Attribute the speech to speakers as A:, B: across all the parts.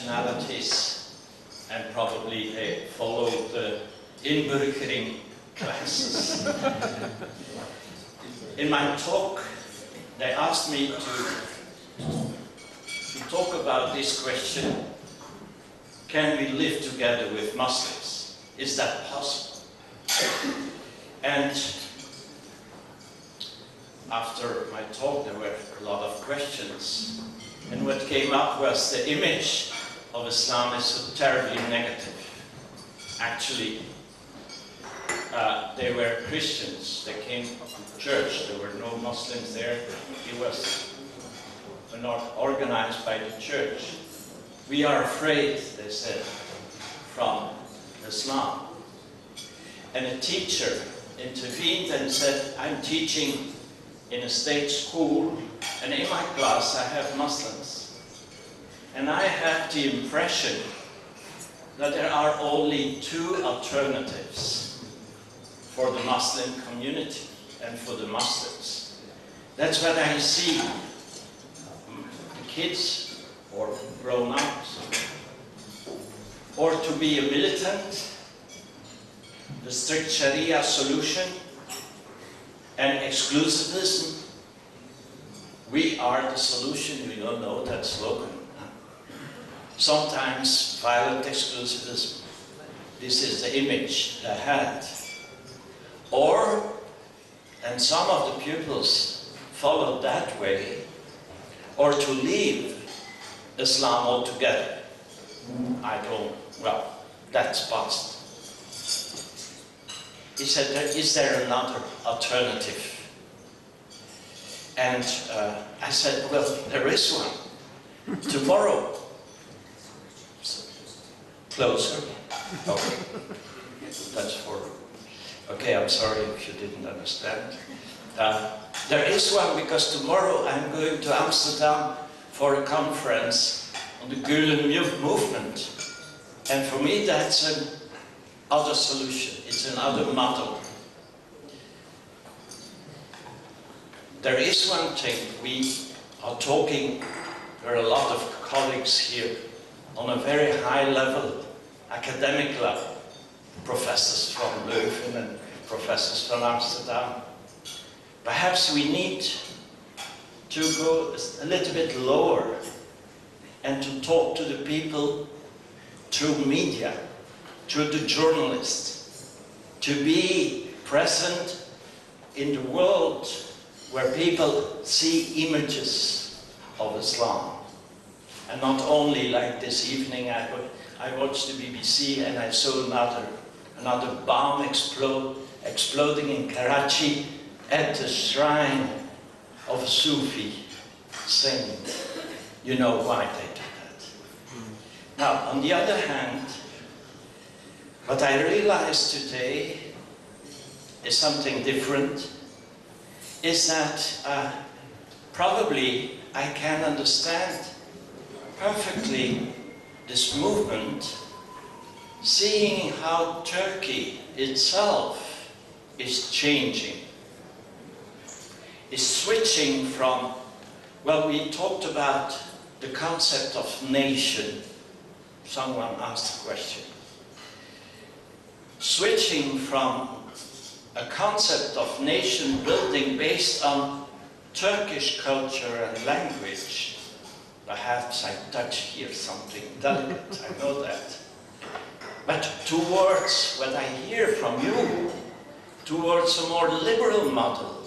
A: nationalities, and probably they followed the inburgering classes. In my talk, they asked me to talk about this question: can we live together with Muslims? Is that possible? And after my talk, there were a lot of questions. And what came up was the image of Islam is so terribly negative. Actually, they were Christians. They came to church. There were no Muslims there. It was not organized by the church. We are afraid, they said, from Islam. And a teacher intervened and said, I'm teaching in a state school, and in my class I have Muslims. And I have the impression that there are only two alternatives for the Muslim community and for the Muslims. That's what I see. The kids or grown-ups. Or to be a militant, the strict Sharia solution, and exclusivism. We are the solution. We don't know that slogan. Sometimes violent exclusivism. This is the image they had. Or, and some of the pupils followed that way, or to leave Islam altogether. I don't, well, that's past. He said, is there another alternative? And I said, well, there is one. Tomorrow. Closer. Okay. That's for... Okay, I'm sorry if you didn't understand. There is one because tomorrow I'm going to Amsterdam for a conference on the Gulen movement. And for me that's another solution. It's another model. There is one thing we are talking, there are a lot of colleagues here on a very high level, academic level, professors from Leuven and professors from Amsterdam. Perhaps we need to go a little bit lower and to talk to the people through media, through the journalists, to be present in the world where people see images of Islam. And not only like this evening, I watched the BBC and I saw another bomb exploding in Karachi at the shrine of a Sufi saint. You know why they did that. Now, on the other hand, what I realized today is something different, is that probably I can understand perfectly this movement, seeing how Turkey itself is changing, is switching from, well, we talked about the concept of nation. Someone asked a question. Switching from a concept of nation building based on Turkish culture and language. Perhaps I touch here something delicate, I know that. But towards what I hear from you, towards a more liberal model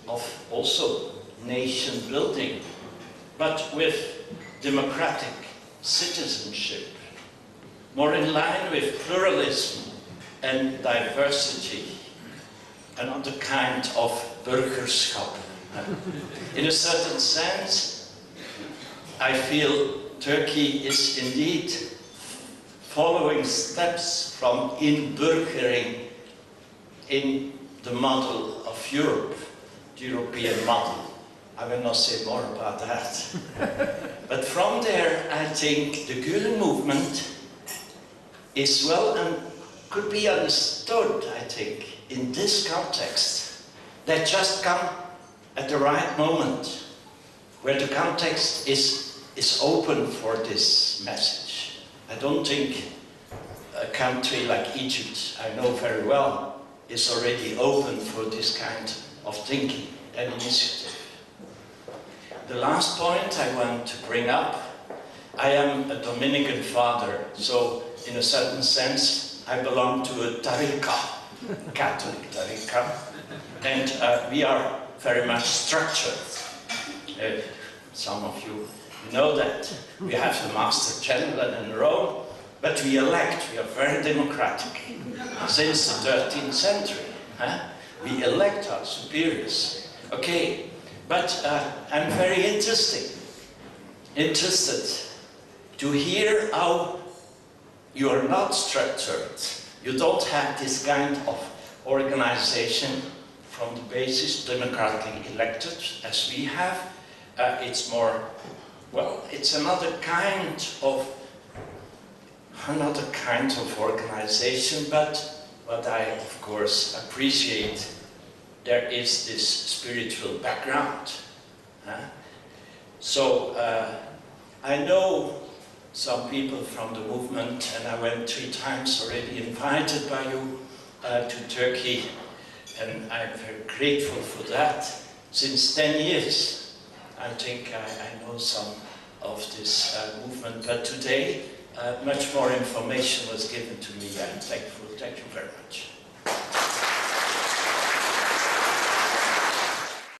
A: of also nation building, but with democratic citizenship, more in line with pluralism and diversity, another kind of burgerschap. In a certain sense, I feel Turkey is indeed following steps from inburgering in the model of Europe, the European model. I will not say more about that. But from there, I think the Gulen movement is well and could be understood, I think, in this context. They just come at the right moment, where the context is open for this message. I don't think a country like Egypt, I know very well, is already open for this kind of thinking and initiative. The last point I want to bring up, I am a Dominican father, so in a certain sense I belong to a tariqa, Catholic tariqa, and we are very much structured. Some of you know that. We have the Master Chancellor in Rome, but we elect, we are very democratic. Since the 13th century, we elect our superiors. Okay, but I'm very interested to hear how you are not structured. You don't have this kind of organization from the basis, democratically elected, as we have. It's more, well, it's another kind of organization, but what I, of course, appreciate, there is this spiritual background. So I know some people from the movement, and I went 3 times already invited by you to Turkey, and I'm very grateful for that. Since 10 years, I think I know some of this movement, but today much more information was given to me. I'm thankful. Thank you very much.